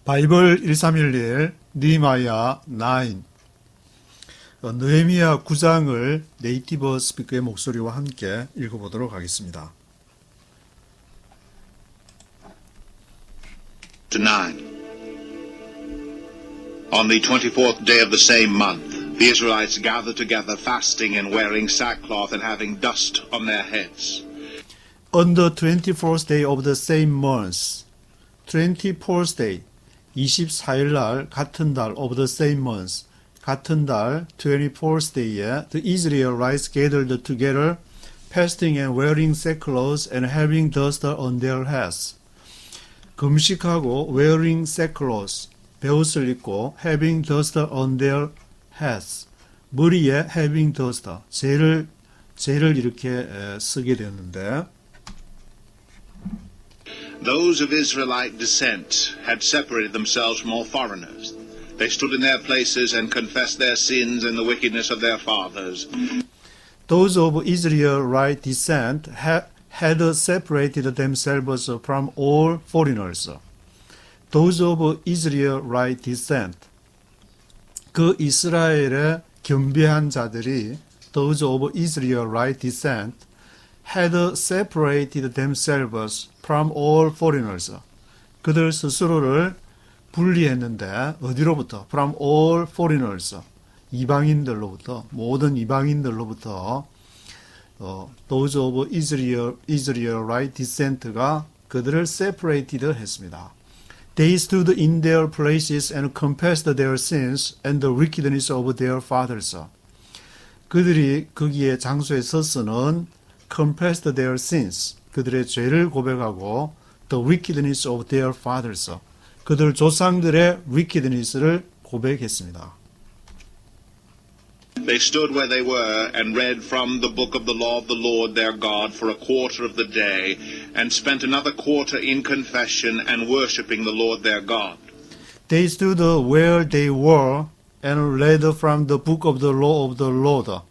바이블 1311 Nehemiah 9 느헤미야 9장을 네이티브 스피커의 목소리와 함께 읽어보도록 하겠습니다. 9. On the 24th day of the same month, the Israelites gathered together fasting and wearing sackcloth and having dust on their heads. On the 24th day of the same month, 24th day, 24일 날 같은 달 of the same month, 같은 달 24th day에 the Israelites gathered together, fasting and wearing sackcloth and having dust on their heads. 금식하고 wearing sackcloth, 베옷을 입고 having dust on their heads, 머리에 having dust, 재를 이렇게 쓰게 되었는데 Those of Israelite descent had separated themselves from all foreigners. They stood in their places and confessed their sins and the wickedness of their fathers. Those of Israelite descent had separated themselves from all foreigners. Those of Israelite descent, 그 이스라엘의 겸비한 자들이 those of Israelite descent had separated themselves from all foreigners. 그들 스스로를 분리했는데 어디로부터? From all foreigners. 이방인들로부터, 모든 이방인들로부터 those of Israelite descent가 그들을 separated 했습니다. They stood in their places and confessed their sins and the wickedness of their fathers. 그들이 거기에 장소에 서서는 confessed their sins, 그들의 죄를 고백하고 the wickedness of their fathers, 그들 조상들의 wickedness를 고백했습니다. They stood where they were and read from the book of the law of the Lord their God for a quarter of the day, and spent another quarter in confession and worshipping the Lord their God. They stood where they were and read from the book of the law of the Lord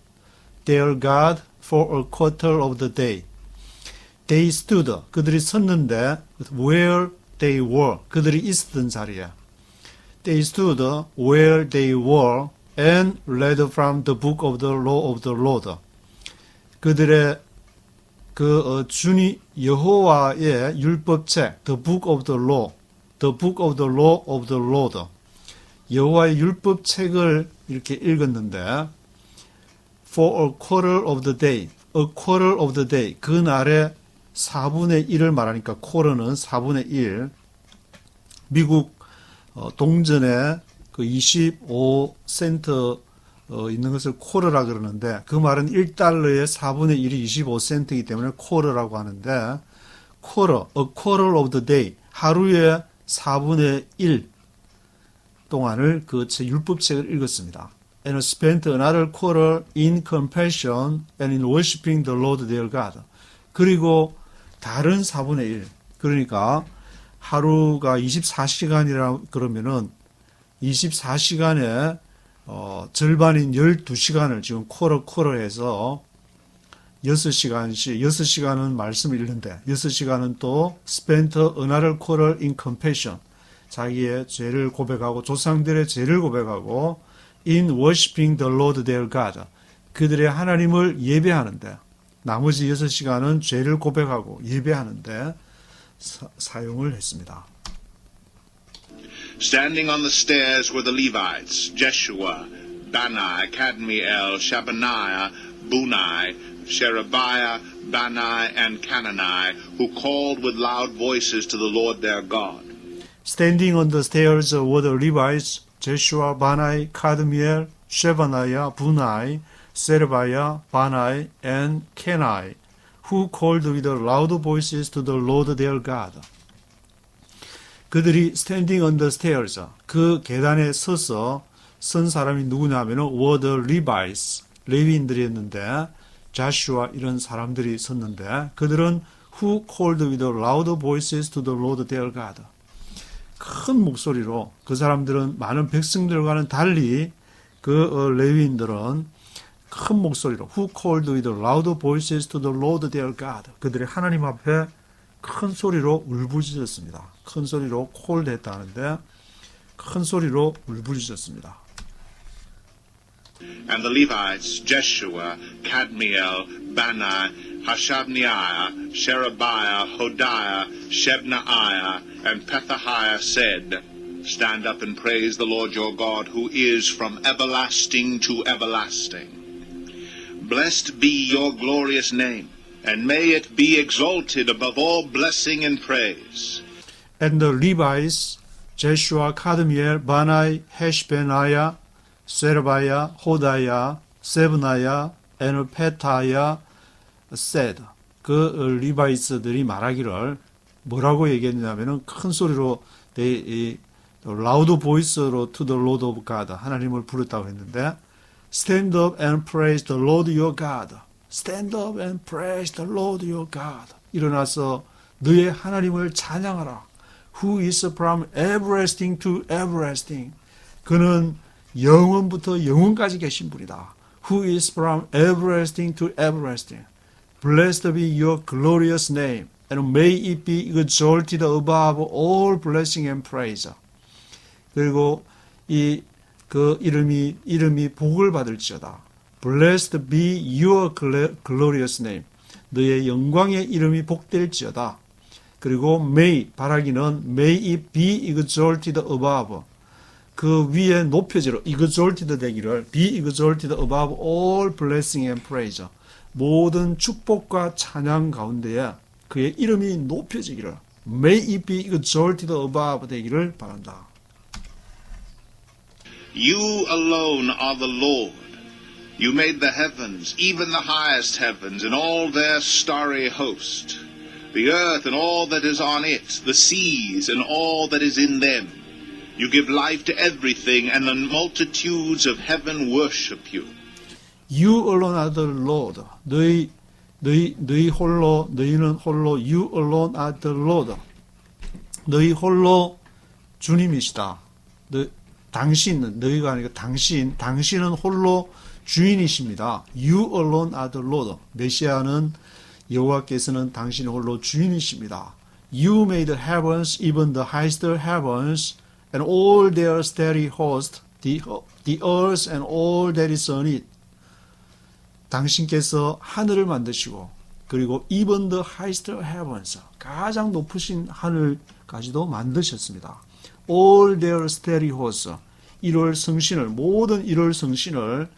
their God for a quarter of the day. They stood, 그들이 섰는데 where they were, 그들이 있었던 자리에. They stood where they were and read from the book of the law of the Lord. 그들의 주니 여호와의 율법책, the book of the law, the book of the law of the Lord. 여호와의 율법책을 이렇게 읽었는데 for a quarter of the day, a quarter of the day, 그 날의 4분의 1을 말하니까 quarter는 4분의 1. 미국 동전에 그 25센트 있는 것을 quarter라 그러는데 그 말은 1달러의 4분의 1이 25센트이기 때문에 quarter라고 하는데 quarter, a quarter of the day, 하루의 4분의 1 동안을 그 율법책을 읽었습니다. And spent another quarter in compassion and in worshiping the Lord their God. 그리고 다른 4분의 1, 그러니까 하루가 24시간이라 그러면은 24시간에 절반인 12시간을 지금 쿼러해서 6시간씩, 6시간은 말씀을 읽는데 6시간은 또 spent another quarter in compassion, 자기의 죄를 고백하고 조상들의 죄를 고백하고 in worshiping the Lord their God, 그들의 하나님을 예배하는데 나머지 6시간은 죄를 고백하고 예배하는데 사용을 했습니다. Standing on the stairs were the Levites, Jeshua, Bani, Kadmiel, Shabaniah, Bunai, Sherebiah, Bani, and Canani, who called with loud voices to the Lord their God. Standing on the stairs were the Levites, Jeshua, Bani, Kadmiel, Shebaniah, Bunai, Sherebiah, Bani, and Canani, who called with loud voices to the Lord their God. 그들이 standing on the stairs, 그 계단에 서서 선 사람이 누구냐면은 were the Levites, 레위인들이었는데 Joshua 이런 사람들이 섰는데 그들은 who called with loud voices to the Lord their God. 큰 목소리로 그 사람들은 많은 백성들과는 달리 그 레위인들은 큰 목소리로 who called with loud voices to the Lord their God. 그들이 하나님 앞에 큰 소리로 울부짖었습니다. 큰 소리로 콜드했다는데 큰 소리로 울부짖었습니다. And the Levites, Jeshua, Kadmiel, Bani, Hashabniah, Sherebiah, Hodiah, Shebnaiah, and Pethahiah said, Stand up and praise the Lord your God, who is from everlasting to everlasting. Blessed be your glorious name, and may it be exalted above all blessing and praise. And the Levites, Jeshua, Kadmiel, Bani, Hashbeniah, Sherebiah, Hodiah, Shebnaiah, and Pethahiah said. 그 리바이스들이 말하기를 뭐라고 얘기했냐면은 큰 소리로 loud voice로 to the Lord of God 하나님을 부르다고 했는데 Stand up and praise the Lord your God. Stand up and praise the Lord your God. 일어나서 너의 하나님을 찬양하라. Who is from everlasting to everlasting. 그는 영원부터 영원까지 계신 분이다. Who is from everlasting to everlasting. Blessed be your glorious name, and may it be exalted above all blessing and praise. 그리고 그 이름이 복을 받을지어다. Blessed be your glorious name. 너의 영광의 이름이 복될지어다. 그리고 may 바라기는 may it be exalted above. 그 위에 높여지러 exalted 되기를 be exalted above all blessing and praise. 모든 축복과 찬양 가운데에 그의 이름이 높여지기를 may it be exalted above 되기를 바란다. You alone are the Lord. You made the heavens, even the highest heavens, and all their starry host, the earth and all that is on it, the seas and all that is in them. You give life to everything, and the multitudes of heaven worship you. You alone are the Lord. 너희는 홀로 You alone are the Lord. 너희 홀로 주님이시다. 당신은 너희가 아니고 당신은 홀로 주인이십니다. You alone are the Lord. 메시아는 여호와께서는 당신이 홀로 주인이십니다. You made the heavens, even the highest heavens, and all their starry host, the earth and all that is on it. 당신께서 하늘을 만드시고 그리고 even the highest heavens, 가장 높으신 하늘까지도 만드셨습니다. All their starry hosts, 모든 1월 성신을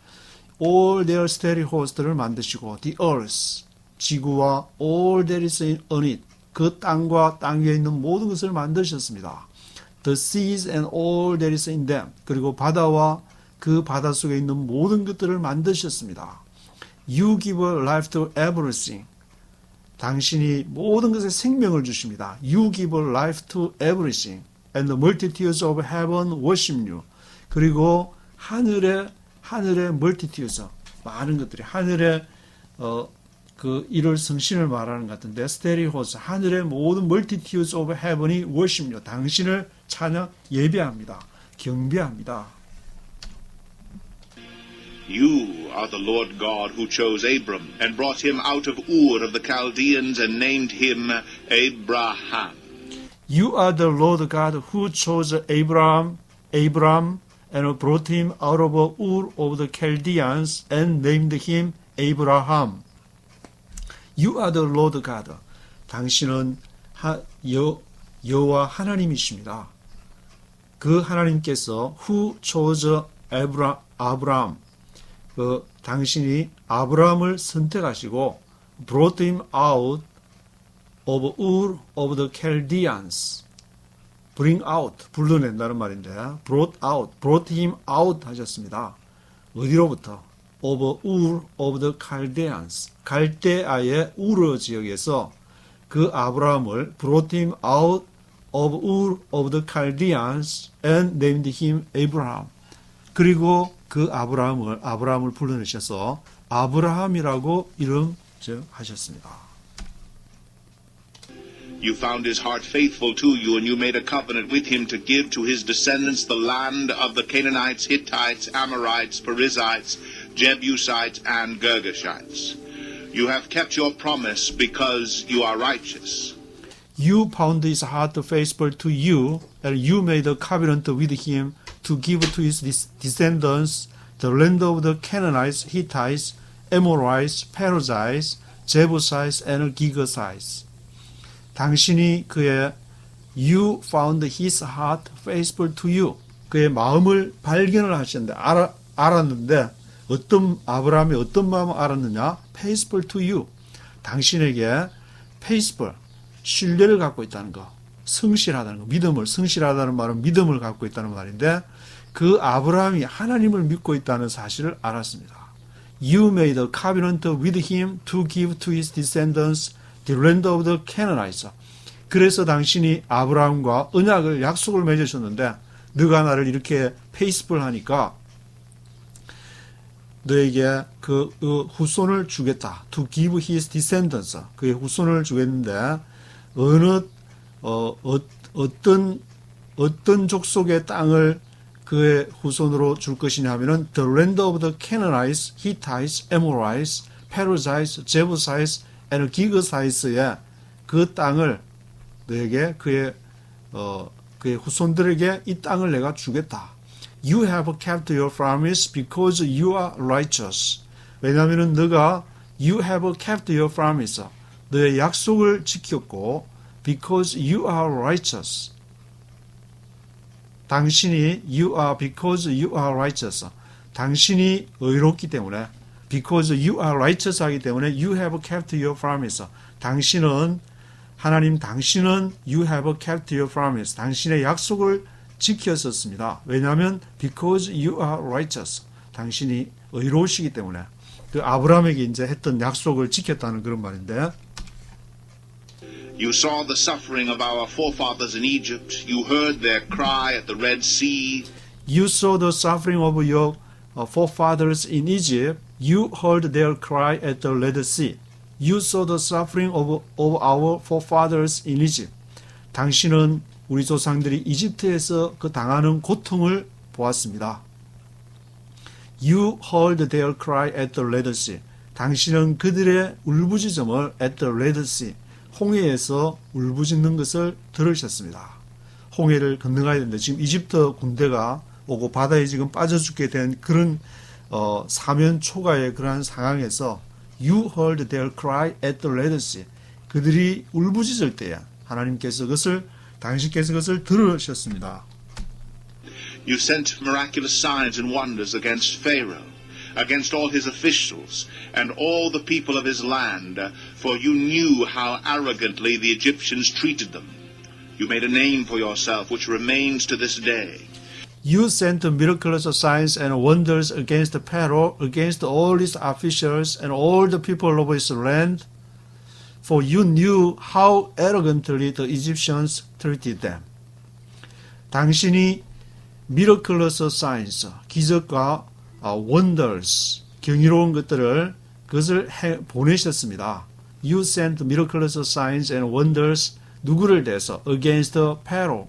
all their starry host를 만드시고 the earth, 지구와 all that is on it, 그 땅과 땅 위에 있는 모든 것을 만드셨습니다. The seas and all that is in them, 그리고 바다와 그 바다 속에 있는 모든 것들을 만드셨습니다. You give life to everything. 당신이 모든 것에 생명을 주십니다. You give life to everything. And the multitudes of heaven worship you. 그리고 하늘의 multitudes, 많은 것들이 하늘의 그 1월 성신을 말하는 것 같은데 스테리호스, 하늘의 모든 multitudes of heaven이 worship you. 당신을 찬양 예배합니다. 경배합니다. You are the Lord God who chose Abram and brought him out of Ur of the Chaldeans and named him Abraham. You are the Lord God who chose Abram and brought him out of Ur of the Chaldeans and named him Abraham. You are the Lord God. 당신은 여호와 하나님이십니다. 그 하나님께서 who chose Abraham, 당신이 아브라함을 선택하시고 brought him out of Ur of the Chaldeans. bring out, 불러낸다는 말인데 brought him out 하셨습니다. 어디로부터? of Ur of the Chaldeans. 갈대아의 우르 지역에서 그 아브라함을 brought him out of Ur of the Chaldeans and named him Abraham. 그리고 그 아브라함을 불러내셔서 아브라함이라고 이름 하셨습니다. You found his heart faithful to you, and you made a covenant with him to give to his descendants the land of the Canaanites, Hittites, Amorites, Perizzites, Jebusites, and Girgashites. You have kept your promise because you are righteous. You found his heart faithful to you, and you made a covenant with him to give to his descendants the land of the Canaanites, Hittites, Amorites, Perizzites, Jebusites, and Girgashites. 당신이 그의 You found his heart faithful to you. 그의 마음을 발견을 하셨는데 알았는데 아브라함이 어떤 마음을 알았느냐? Faithful to you. 당신에게 faithful, 신뢰를 갖고 있다는 거, 성실하다는 거, 성실하다는 말은 믿음을 갖고 있다는 말인데 그 아브라함이 하나님을 믿고 있다는 사실을 알았습니다. You made a covenant with him to give to his descendants the land of the Canaanites. 그래서 당신이 아브라함과 언약을 약속을 맺으셨는데 너가 나를 이렇게 페이스풀 하니까 너에게 그 후손을 주겠다. To give his descendants. 그의 후손을 주겠는데 어떤 족속의 땅을 그의 후손으로 줄 것이냐 하면은 the land of the Canaanites, Hittites, Amorites, Perizzites, Jebusites, and Girgashies의 그 땅을 너에게 그의 후손들에게 이 땅을 내가 주겠다. You have kept your promise because you are righteous. 왜냐하면 너가 You have kept your promise. 너의 약속을 지켰고 because you are righteous. 당신이 because you are righteous. 당신이 의롭기 때문에 because you are righteous 하기 때문에 you have kept your promise. 당신은 you have kept your promise. 당신의 약속을 지켰었습니다. 왜냐하면 because you are righteous. 당신이 의로우시기 때문에 그 아브라함에게 이제 했던 약속을 지켰다는 그런 말인데 You saw the suffering of our forefathers in Egypt. You heard their cry at the Red Sea. You saw the suffering of your forefathers in Egypt. You heard their cry at the Red Sea. You saw the suffering of our forefathers in Egypt. 당신은 우리 조상들이 이집트에서 그 당하는 고통을 보았습니다. You heard their cry at the Red Sea. 당신은 그들의 울부짖음을 at the Red Sea. 홍해에서 울부짖는 것을 들으셨습니다. 홍해를 건너가야 되는데 지금 이집트 군대가 오고 바다에 지금 빠져 죽게 된 그런 사면 초가의 그러한 상황에서 You heard their cry at the Red Sea. 그들이 울부짖을 때에 하나님께서 당신께서 그것을 들으셨습니다. You sent miraculous signs and wonders against Pharaoh, against all his officials, and all the people of his land, for you knew how arrogantly the Egyptians treated them. You made a name for yourself, which remains to this day. You sent miraculous signs and wonders against Pharaoh, against all his officials, and all the people of his land, for you knew how arrogantly the Egyptians treated them. 당신이 miraculous signs, 기적과 wonders, 경이로운 그것을 보내셨습니다. You sent miraculous signs and wonders 누구를 대해서? Against Pharaoh,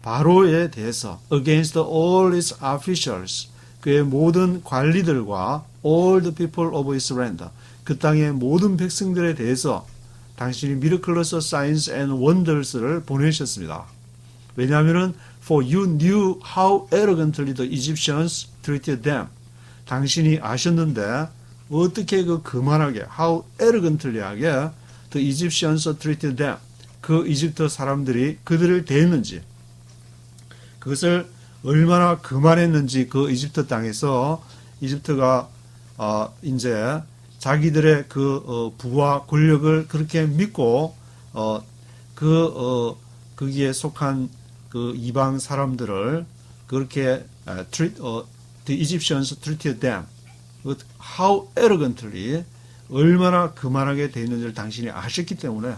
바로에 대해서. Against all his officials, 그의 모든 관리들과 all the people of his land, 그 땅의 모든 백성들에 대해서 당신이 miraculous signs and wonders를 보내셨습니다. 왜냐하면 for you knew how arrogantly the Egyptians treated them. 당신이 아셨는데 어떻게 그만하게 how arrogantly하게 the Egyptians treated them. 그 이집트 사람들이 그들을 대했는지 그것을 얼마나 그만했는지 그 이집트 땅에서 이집트가 이제 자기들의 부와 권력을 그렇게 믿고 거기에 속한 그 이방 사람들을 그렇게 the Egyptians treated them. How arrogantly 얼마나 그만하게 돼 있는지를 당신이 아셨기 때문에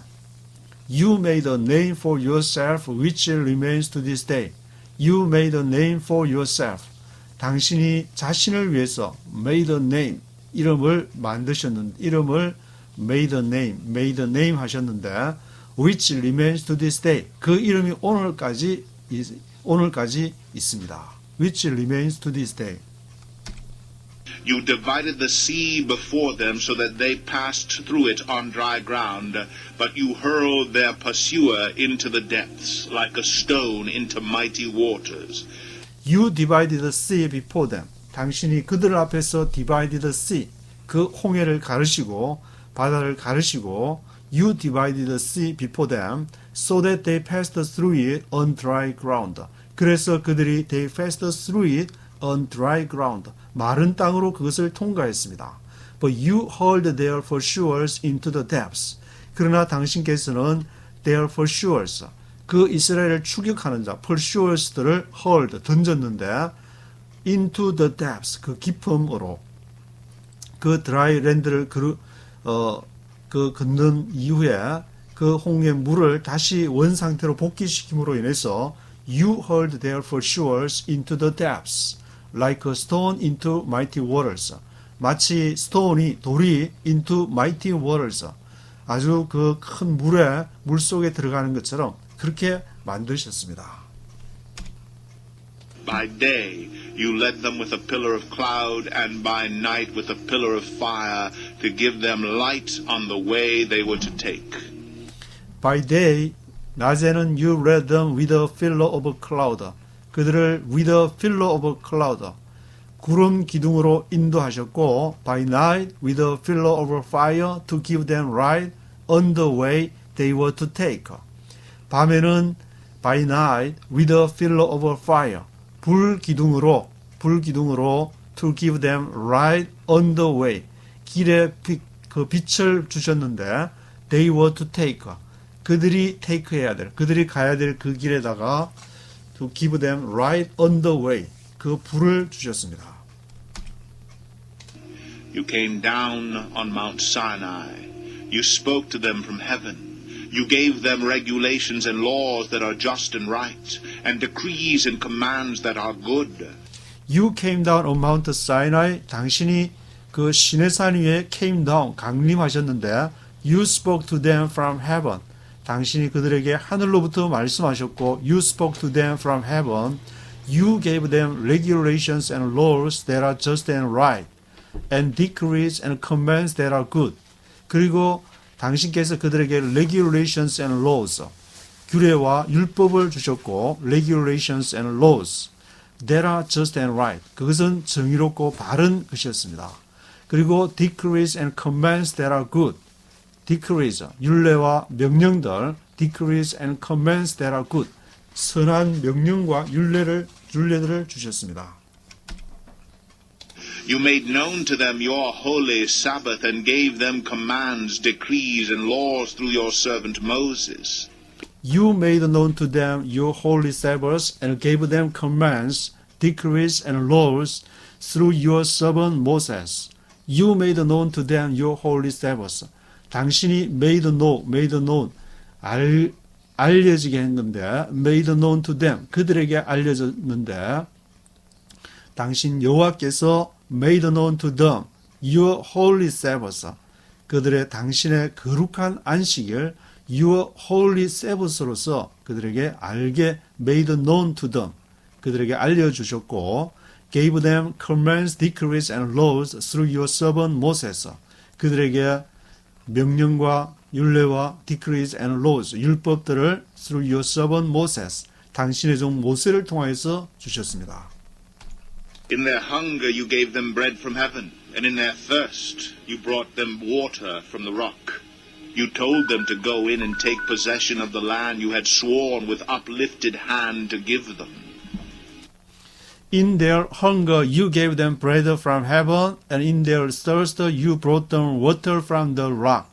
You made a name for yourself which remains to this day. You made a name for yourself. 당신이 자신을 위해서 made a name, 이름을 만드셨는데 이름을 made a name 하셨는데 which remains to this day. 그 이름이 오늘까지 있습니다. which remains to this day. You divided the sea before them so that they passed through it on dry ground, but you hurled their pursuer into the depths, like a stone into mighty waters. You divided the sea before them. 당신이 그들 앞에서 divided the sea, 그 홍해를 가르시고 바다를 가르시고 You divided the sea before them so that they passed through it on dry ground. 그래서 그들이 they passed through it on dry ground. 마른 땅으로 그것을 통과했습니다. But you hurled their pursuers into the depths. 그러나 당신께서는 their pursuers, 그 이스라엘을 추격하는 자, pursuers들을 hurled, 던졌는데 into the depths, 그 깊음으로 그 dry land를 걷는 이후에 그 홍해 물을 다시 원상태로 복귀시킴으로 인해서 You hurled their pursuers into the depths, like a stone into mighty waters. 마치 돌이 into mighty waters, 아주 그 큰 물 속에 들어가는 것처럼 그렇게 만드셨습니다. By day you led them with a pillar of cloud, and by night with a pillar of fire, to give them light on the way they were to take. By day, 낮에는 you led them with a pillar of cloud. 그들을 with a pillar of cloud, 구름 기둥으로 인도하셨고, by night with a pillar of fire to give them light on the way they were to take. 밤에는 by night with a pillar of fire, 불 기둥으로 to give them light on the way, 길에 그 빛을 주셨는데 they were to take, 그들이 take해야 될, 그들이 가야 될 그 길에다가 to give them light on the way, 그 불을 주셨습니다. You came down on Mount Sinai. You spoke to them from heaven. You gave them regulations and laws that are just and right, and decrees and commands that are good. You came down on Mount Sinai. 당신이 그 시내산 위에 came down, 강림하셨는데 You spoke to them from heaven. 당신이 그들에게 하늘로부터 말씀하셨고 You spoke to them from heaven. You gave them regulations and laws that are just and right, and decrees and commands that are good. 그리고 당신께서 그들에게 regulations and laws, 규례와 율법을 주셨고 regulations and laws that are just and right, 그것은 정의롭고 바른 것이었습니다. 그리고 decrees and commands that are good, decrees, 율례와 명령들, decrees and commands that are good, 선한 명령과 율례들을 주셨습니다. You made known to them your holy Sabbath, and gave them commands, decrees, and laws through your servant Moses. You made known to them your holy Sabbaths, and gave them commands, decrees, and laws through your servant Moses. You made known to them your holy Sabbaths. 당신이 made known, 알려지게 했는데, made known to them, 그들에게 알려졌는데, 당신 여호와께서 made known to them your holy Sabbaths, 그들의 당신의 거룩한 안식일 your holy Sabbaths로서 그들에게 알게 made known to them, 그들에게 알려주셨고 gave them commands, decrees and laws through your servant Moses, 그들에게 명령과 율례와 decrees and laws, 율법들을 through your servant Moses, 당신의 종 모세를 통하여서 주셨습니다. In their hunger you gave them bread from heaven, and in their thirst you brought them water from the rock. You told them to go in and take possession of the land you had sworn with uplifted hand to give them. In their hunger you gave them bread from heaven, and in their thirst you brought them water from the rock.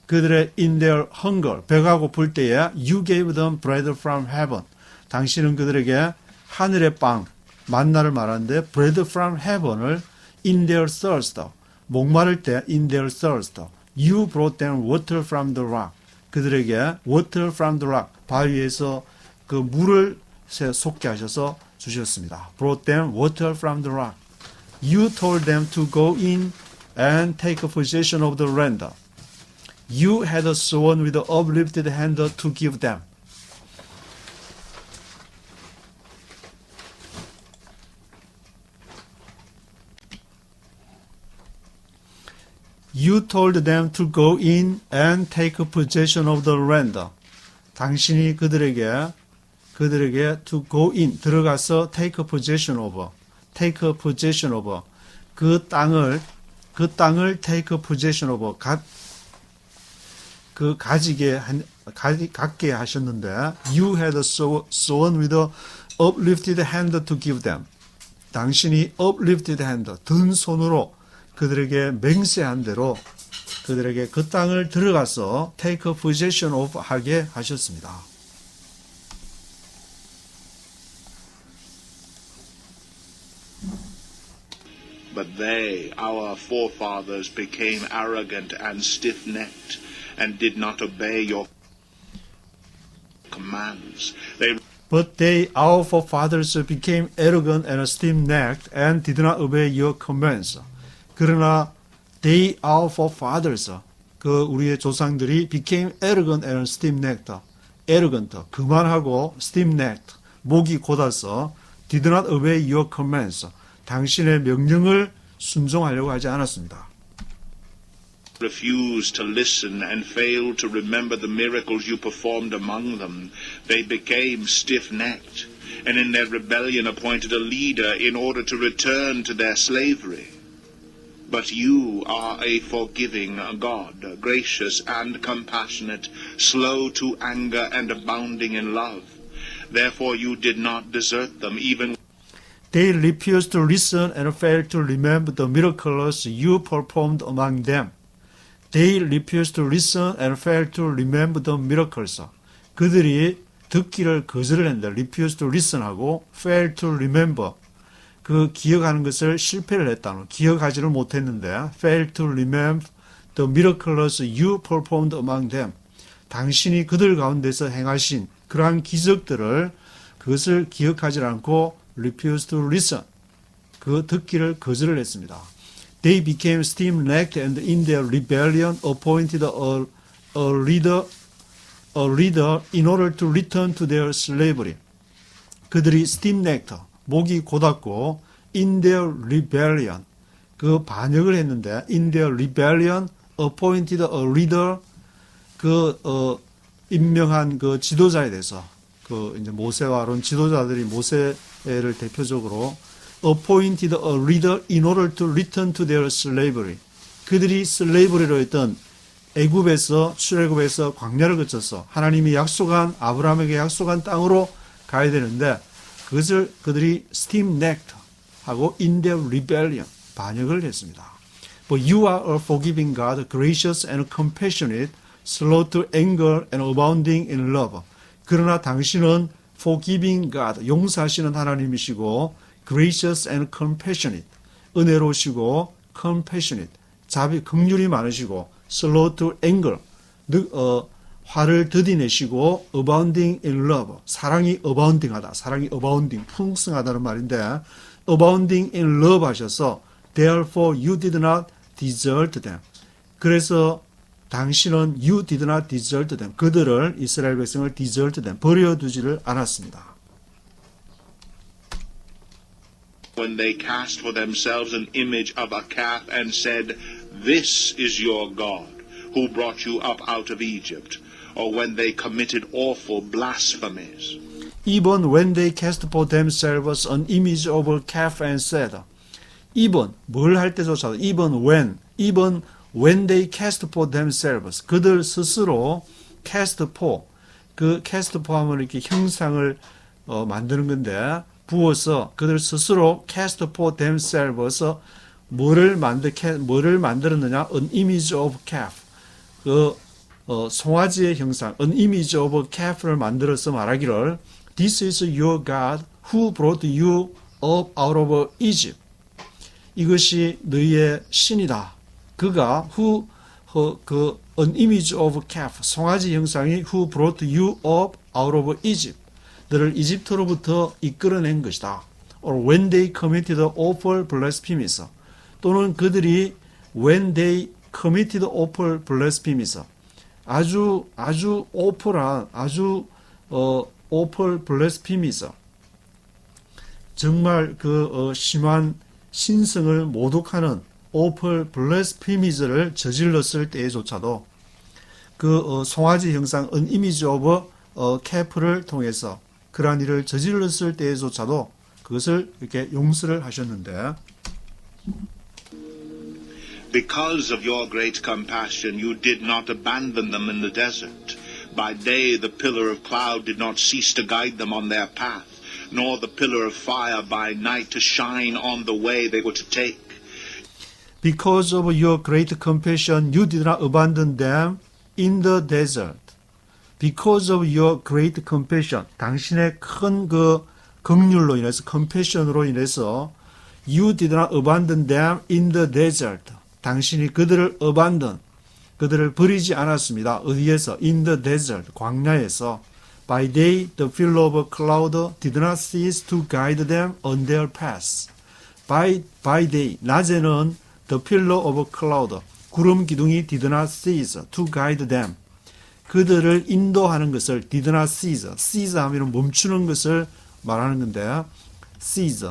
그들의 in their hunger, 배가 고플 때에 you gave them bread from heaven. 당신은 그들에게 하늘의 빵, 만나를 말하는데 bread from heaven을 in their thirst, 목마를 때 in their thirst, you brought them water from the rock. 그들에게 water from the rock, 바위에서 그 물을 솟게 하셔서 주셨습니다. brought them water from the rock. You told them to go in and take possession of the land. You had sworn with uplifted hand to give them. You told them to go in and take possession of the land. 당신이 그들에게 to go in, 들어가서 take possession of, 그 땅을 take possession of, 갖게 하셨는데, you had sworn with a uplifted hand to give them. 당신이 uplifted hand, 든 손으로 그들에게 맹세한 대로 그들에게 그 땅을 들어가서 take possession of 하게 하셨습니다. But they, our forefathers, became arrogant and stiff-necked, and did not obey your commands. But they, our forefathers, became arrogant and stiff-necked, and did not obey your commands. 그러나 they, our forefathers, 우리의 조상들이 became arrogant and stiff-necked, arrogant, 그만하고 stiff-necked, 목이 곧아서 did not obey your commands, 당신의 명령을 순종하려고 하지 않았습니다. Refused to listen and failed to remember the miracles you performed among them. They became stiff-necked, and in their rebellion appointed a leader in order to return to their slavery. But you are a forgiving God, gracious and compassionate, slow to anger and abounding in love. Therefore you did not desert them, even They refused to listen and failed to remember the miracles you performed among them. They refused to listen and failed to remember the miracles. 그들이 듣기를 거절을 했는데 refused to listen하고 failed to remember, 그 기억하는 것을 실패를 했다는, 기억하지를 못했는데 failed to remember the miracles you performed among them. 당신이 그들 가운데서 행하신 그러한 기적들을, 그것을 기억하지 않고 refused to listen, 그 듣기를 거절을 했습니다. They became stiff-necked and in their rebellion appointed a leader in order to return to their slavery. 그들이 stiff-necked, 목이 곧았고 in their rebellion, 그 반역을 했는데 in their rebellion appointed a leader, 임명한 그 지도자에 대해서, 이제 모세와 아론 지도자들이 모세를 대표적으로 appointed a leader in order to return to their slavery. 그들이 슬레이브리로 했던 애굽에서, 출애굽에서 광야를 거쳐서 하나님이 아브라함에게 약속한 땅으로 가야 되는데, 그것을 그들이 stiff-necked 하고 in their rebellion, 반역을 했습니다. But you are a forgiving God, gracious and compassionate, slow to anger and abounding in love. 그러나 당신은 forgiving God, 용서하시는 하나님이시고 gracious and compassionate, 은혜로우시고 compassionate, 긍휼이 많으시고 slow to anger, 화를 더디내시고 abounding in love, 사랑이 abounding하다, 사랑이 abounding, 풍성하다는 말인데 abounding in love 하셔서 therefore you did not desert them. 그래서 당신은 you did not desert them, 그들을, 이스라엘 백성을 desert them, 버려두지를 않았습니다. When they cast for themselves an image of a calf and said, "This is your God, who brought you up out of Egypt," or when they committed awful blasphemies. Even when they cast for themselves an image of a calf and said, even, 뭘 할 때조차도, even when they cast for themselves, 그들 스스로 cast for, 그 cast for 하면 이렇게 형상을 만드는 건데, 부어서 그들 스스로 cast for themselves, 뭐를 만들었느냐? An image of calf, 송아지의 형상, an image of calf를 만들어서 말하기를 This is your God who brought you up out of Egypt. 이것이 너희의 신이다. 그가 an image of calf, 송아지 형상이 who brought you up out of Egypt. 너를 이집트로부터 이끌어낸 것이다. Or when they committed awful blasphemies. 또는 그들이 when they committed awful blasphemies. 아주 awful한, awful blasphemies. 정말 심한 신성을 모독하는 awful blasphemies를 저질렀을 때에조차도 그 송아지 형상 an image of calf를 통해서 그러한 일을 저질렀을 때에조차도 그것을 이렇게 용서를 하셨는데 Because of your great compassion, you did not abandon them in the desert. By day the pillar of cloud did not cease to guide them on their path, nor the pillar of fire by night to shine on the way they were to take. Because of your great compassion, you did not abandon them in the desert. Because of your great compassion, 당신의 큰 그 긍휼로 인해서, compassion으로 인해서, you did not abandon them in the desert. 당신이 그들을 abandon, 그들을 버리지 않았습니다. 어디에서? In the desert, 광야에서. By day, the pillar of cloud did not cease to guide them on their path. By day, 낮에는 the pillar of cloud, 구름 기둥이 did not cease to guide them. 그들을 인도하는 것을 did not cease. cease 하면 멈추는 것을 말하는 건데, cease,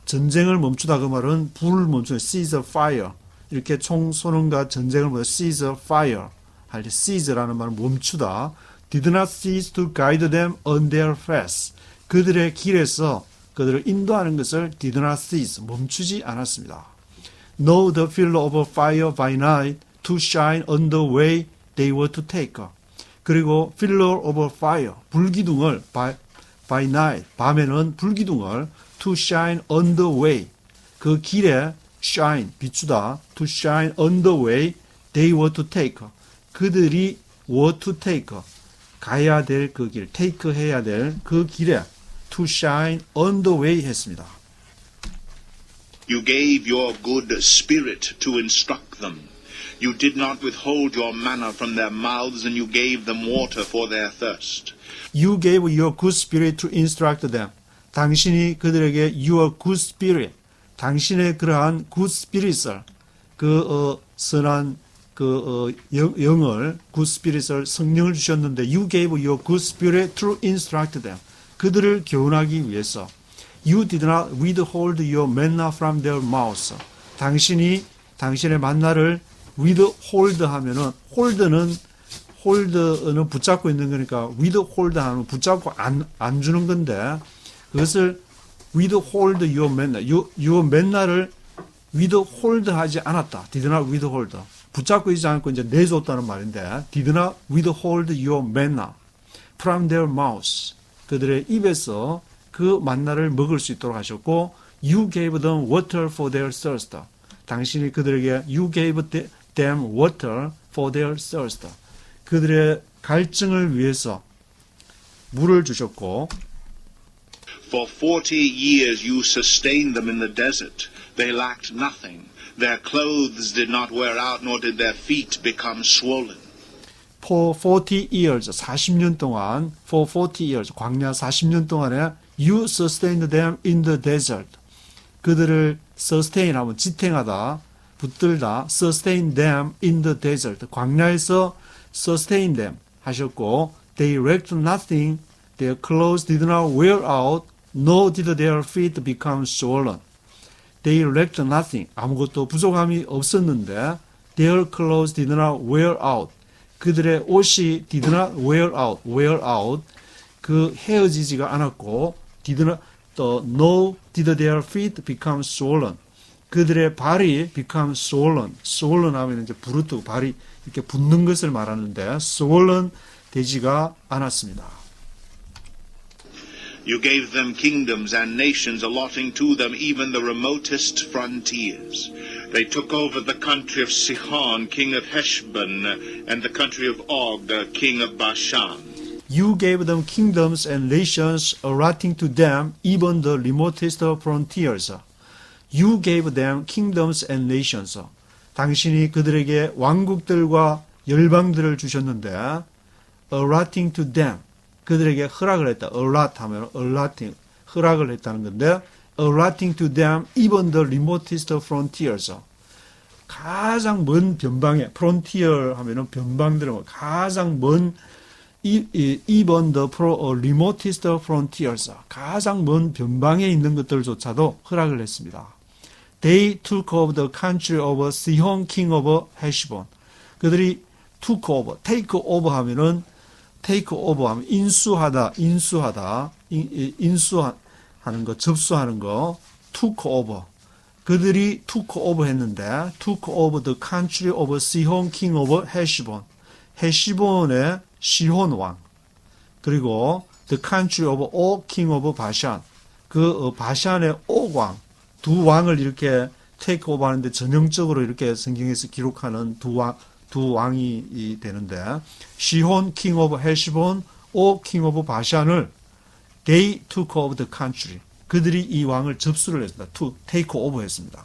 전쟁을 멈추다 그 말은 불을 멈추는 cease fire. 이렇게 총 쏘는가 전쟁을 멈추다 cease fire. 할 때 seize라는 말은 멈추다. did not cease to guide them on their path. 그들의 길에서 그들을 인도하는 것을 did not cease, 멈추지 않았습니다. No, the pillar of fire by night to shine on the way they were to take. 그리고 pillar of fire, 불기둥을 by night, 밤에는 불기둥을 to shine on the way, 그 길에 shine, 비추다, to shine on the way they were to take. 그들이 were to take, 가야 될 그 길, take 해야 될 그 길에 to shine on the way 했습니다. You gave your good spirit to instruct them. You did not withhold your manna from their mouths, and you gave them water for their thirst. You gave your good spirit to instruct them. 당신이 그들에게 your good spirit, 당신의 그러한 good spirit을, 선한 영을, good spirit을, 성령을 주셨는데, you gave your good spirit to instruct them. 그들을 교훈하기 위해서. You did not withhold your manna from their mouths. 당신이 당신의 만나를 withhold 하면은, hold는 붙잡고 있는 거니까, withhold 하면 붙잡고 안 주는 건데, 그것을 withhold your manna, your manna를 withhold 하지 않았다. did not withhold. 붙잡고 있지 않고 이제 내줬다는 말인데, did not withhold your manna from their mouths. 그들의 입에서 그 만나를 먹을 수 있도록 하셨고, you gave them water for their thirst. 당신이 그들에게 you gave them water for their thirst. 그들의 갈증을 위해서 물을 주셨고, For 40 years you sustained them in the desert. They lacked nothing. Their clothes did not wear out, nor did their feet become swollen. For 40 years, 40년 동안, for 40 years, 광야 40년 동안에 you sustained them in the desert. 그들을 sustain 하면 지탱하다, 붙들다, sustain them in the desert. 광야에서 sustain them 하셨고, they lacked nothing, their clothes did not wear out, nor did their feet become swollen. They lacked nothing, 아무것도 부족함이 없었는데, their clothes did not wear out. 그들의 옷이 did not wear out, 그 헤어지지가 않았고, nor did their feet become swollen. 그들의 발이 become swollen 하면 이제 부르뜨고 발이 이렇게 붓는 것을 말하는데, swollen 되지가 않았습니다. You gave them kingdoms and nations, allotting to them even the remotest frontiers. They took over the country of Sihon, king of Heshbon, and the country of Og, king of Bashan. You gave them kingdoms and nations, allotting to them even the remotest frontiers. You gave them kingdoms and nations. 당신이 그들에게 왕국들과 열방들을 주셨는데, allotting to them, 그들에게 허락을 했다. allot 하면 allotting, 허락을 했다는 건데, allotting to them even the remotest frontiers. 가장 먼 변방에, frontier 하면은 변방들은 가장 먼, even the remotest frontiers, 가장 먼 변방에 있는 것들조차도 허락을 했습니다. They took over the country of Sihon, king of Heshbon. 그들이 took over, take over 하면은 take over 하면 인수하다, 인수하는 거, 접수하는 거, took over. 그들이 took over 했는데, took over the country of Sihon, king of Heshbon. 헤시본의 시혼 왕. 그리고 the country of Og, king of Bashan. 그 바샨의 옥 왕. 두 왕을 이렇게 take over 하는데 전형적으로 이렇게 성경에서 기록하는 두 왕이 되는데, 시혼 king of 헤시본, 옥 king of 바샨을 they took over the country. 그들이 이 왕을 접수를 했습니다. to take over 했습니다.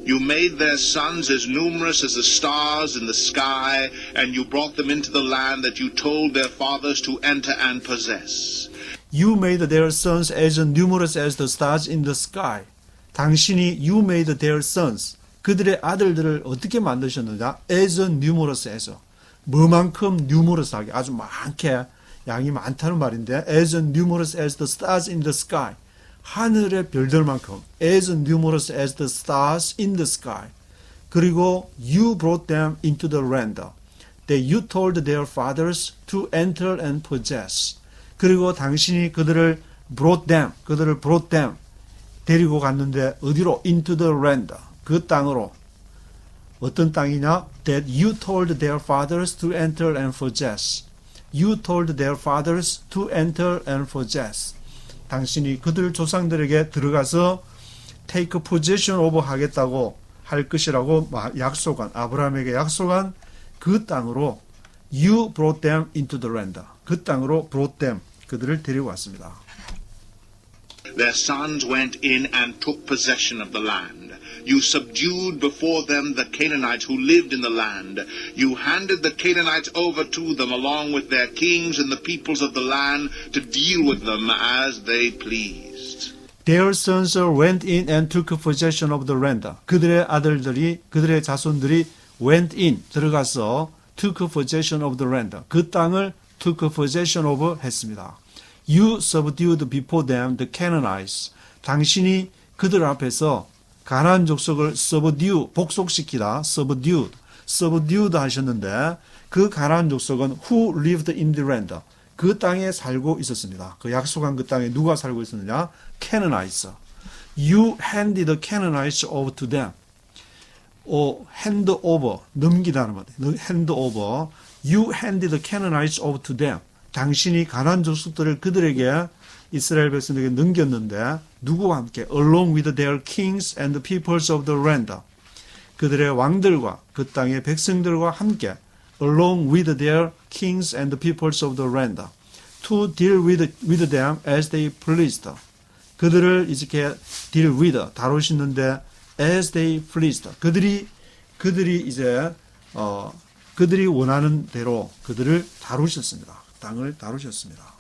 You made their sons as numerous as the stars in the sky, and you brought them into the land that you told their fathers to enter and possess. You made their sons as numerous as the stars in the sky. 당신이 you made their sons. 그들의 아들들을 어떻게 만드셨느냐? as numerous as. 뭐만큼 numerous하게, 아주 많게, 양이 많다는 말인데, as numerous as the stars in the sky. 하늘의 별들만큼, as numerous as the stars in the sky. 그리고 you brought them into the land that you told their fathers to enter and possess. 그리고 당신이 그들을 brought them, 데리고 갔는데 어디로? into the land, 그 땅으로. 어떤 땅이냐? that you told their fathers to enter and possess. You told their fathers to enter and possess. 당신이 그들 조상들에게 들어가서 take possession of 하겠다고 할 것이라고 약속한, 아브라함에게 약속한 그 땅으로 you brought them into the land. 그 땅으로 brought them, 그들을 데리고 왔습니다. Their sons went in and took possession of the land. You subdued before them the Canaanites who lived in the land. You handed the Canaanites over to them along with their kings and the peoples of the land to deal with them as they pleased. Their sons went in and took possession of the land. 그들의 아들들이, 그들의 자손들이 went in, 들어가서 took possession of the land. 그 땅을 took possession of 했습니다. You subdued before them the Canaanites. 당신이 그들 앞에서 가나안 족속을 subdue, 복속시키다, subdued 하셨는데, 그 가나안 족속은 who lived in the land, 그 땅에 살고 있었습니다. 그 약속한 그 땅에 누가 살고 있었느냐? Canaanites. You handed the Canaanites over to them. hand over, 넘기다는 말이에요. hand over. You handed the Canaanites over to them. 당신이 가나안 족속들을 그들에게, 이스라엘 백성들에게 넘겼는데, 누구와 함께? along with their kings and the peoples of the land. 그들의 왕들과 그 땅의 백성들과 함께 along with their kings and the peoples of the land to deal with them as they pleased. 그들을 이렇게 deal with, 다루시는데 as they pleased. 그들이 이제 그들이 원하는 대로 그들을 다루셨습니다. 땅을 다루셨습니다.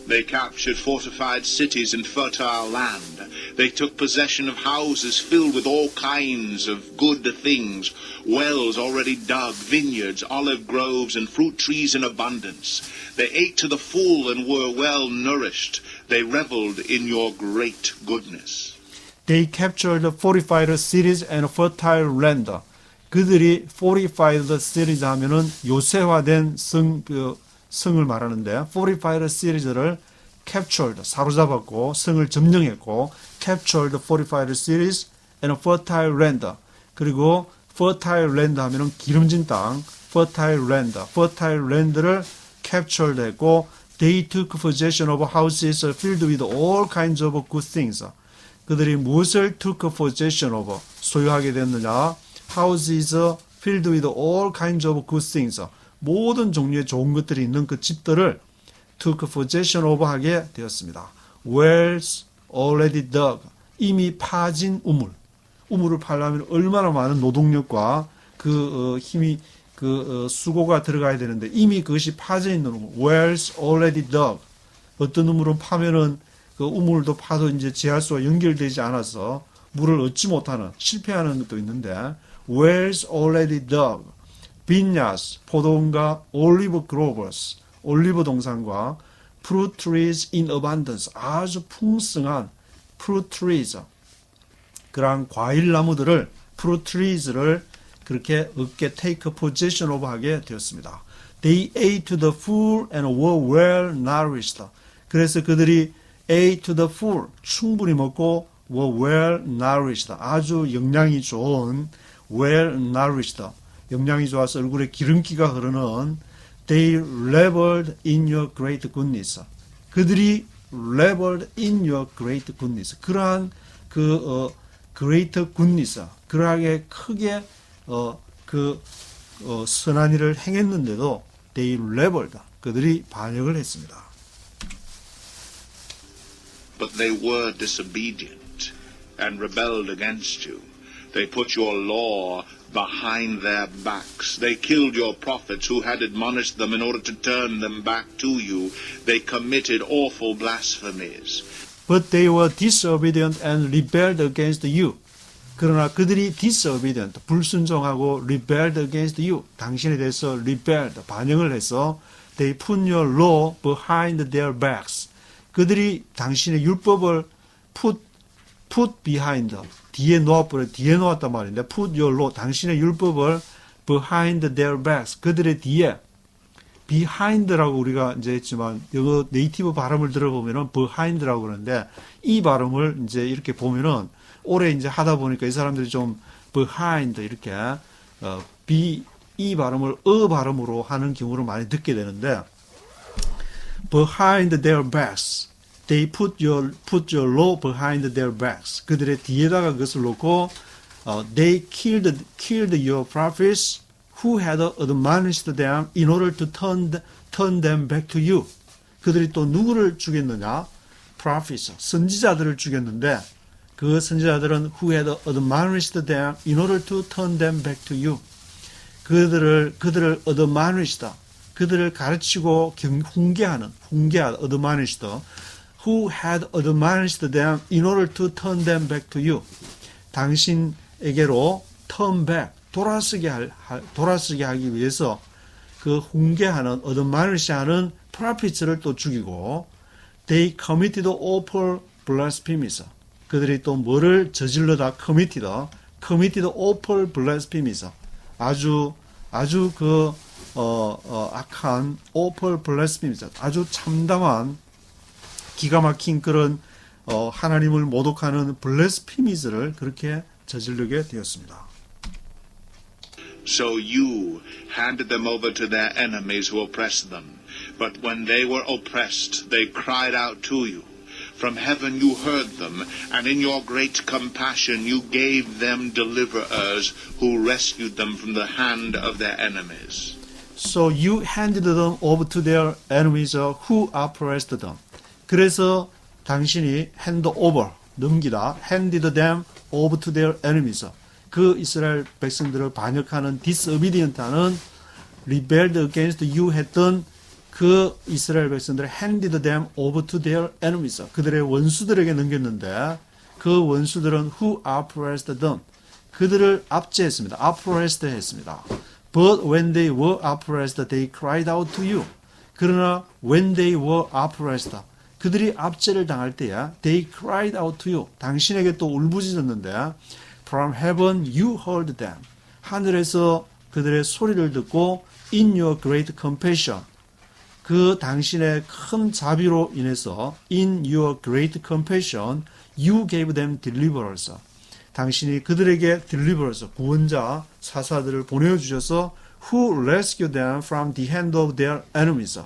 They captured fortified cities and fertile land. They took possession of houses filled with all kinds of good things, wells already dug, vineyards, olive groves, and fruit trees in abundance. They ate to the full and were well nourished. They reveled in your great goodness. They captured fortified cities and fertile land. 그들이 fortified cities 하면은 요새화된 성을 말하는데, fortified cities를 captured, 사로잡았고 성을 점령했고, captured fortified cities and fertile land. 그리고 fertile land 하면은 기름진 땅, fertile land를 captured 했고, they took possession of houses filled with all kinds of good things. 그들이 무엇을 took possession of, 소유하게 됐느냐? houses filled with all kinds of good things. 모든 종류의 좋은 것들이 있는 그 집들을 took possession of 하게 되었습니다. wells already dug, 이미 파진 우물을 파려면 얼마나 많은 노동력과 힘이 수고가 들어가야 되는데, 이미 그것이 파져 있는 우물, wells already dug. 어떤 우물은 파면은 그 우물도 파도 이제 지하수와 연결되지 않아서 물을 얻지 못하는, 실패하는 것도 있는데, wells already dug. vineyards, 포도원과 olive groves, 올리브 동산과 fruit trees in abundance, 아주 풍성한 fruit trees, 그러한 과일 나무들을 fruit trees를 그렇게 어깨 take possession of 하게 되었습니다. They ate to the full and were well nourished. 그래서 그들이 ate to the full, 충분히 먹고 were well nourished, 아주 영양이 좋은 well nourished, 영양이 좋아서 얼굴에 기름기가 흐르는 They reveled in your great goodness. 그들이 reveled in your great goodness. 그러한 great goodness, 그러하게 크게 선한 일을 행했는데도 they reveled, 그들이 반역을 했습니다. But they were disobedient and rebelled against you. They put your law behind their backs. They killed your prophets who had admonished them in order to turn them back to you. They committed awful blasphemies. But they were disobedient and rebelled against you. 그러나 그들이 disobedient, 불순종하고 rebelled against you, 당신에 대해서 rebelled, 반역을 해서 they put your law behind their backs. 그들이 당신의 율법을 put behind, 뒤에 놓았단 말인데 put your law, 당신의 율법을 behind their backs, 그들의 뒤에 behind라고 우리가 이제 했지만 이거 네이티브 발음을 들어보면은 behind라고 그러는데 이 발음을 이제 이렇게 보면은 오래 이제 하다 보니까 이 사람들이 좀 behind 이렇게 이 발음을 발음으로 하는 경우를 많이 듣게 되는데 behind their backs, they put your law behind their backs. 그들의 뒤에다가 그것을 놓고 they killed your prophets who had admonished them in order to turn them back to you. 그들이 또 누구를 죽였느냐? prophets, 선지자들을 죽였는데 그 선지자들은 who had admonished them in order to turn them back to you. 그들을 admonished, 그들을 가르치고 훈계하다, admonished, who had admonished them in order to turn them back to you. 당신에게로 turn back, 돌아서게 하기 위해서 그 훈계하는, admonish하는 prophets를 또 죽이고, they committed awful blasphemies. 그들이 또 뭐를 저질러다 committed awful blasphemies. 아주 악한 awful blasphemies. 아주 참담한 기가 막힌 그런 하나님을 모독하는 블레스피미스를 그렇게 저지르게 되었습니다. So you handed them over to their enemies who oppressed them. But when they were oppressed, they cried out to you. From heaven you heard them, and in your great compassion you gave them deliverers who rescued them from the hand of their enemies. So you handed them over to their enemies who oppressed them. 그래서 당신이 hand over, 넘기다, handed them over to their enemies. 그 이스라엘 백성들을 반역하는 disobedient하는 rebelled against you 했던 그 이스라엘 백성들을 handed them over to their enemies. 그들의 원수들에게 넘겼는데 그 원수들은 who oppressed them. 그들을 압제했습니다. oppressed 했습니다. But when they were oppressed, they cried out to you. 그러나 when they were oppressed, 그들이 압제를 당할 때야 they cried out to you. 당신에게 또 울부짖었는데 from heaven you heard them. 하늘에서 그들의 소리를 듣고 in your great compassion. 그 당신의 큰 자비로 인해서 in your great compassion you gave them deliverers. 당신이 그들에게 deliverers, 구원자, 사사들을 보내주셔서 who rescued them from the hand of their enemies.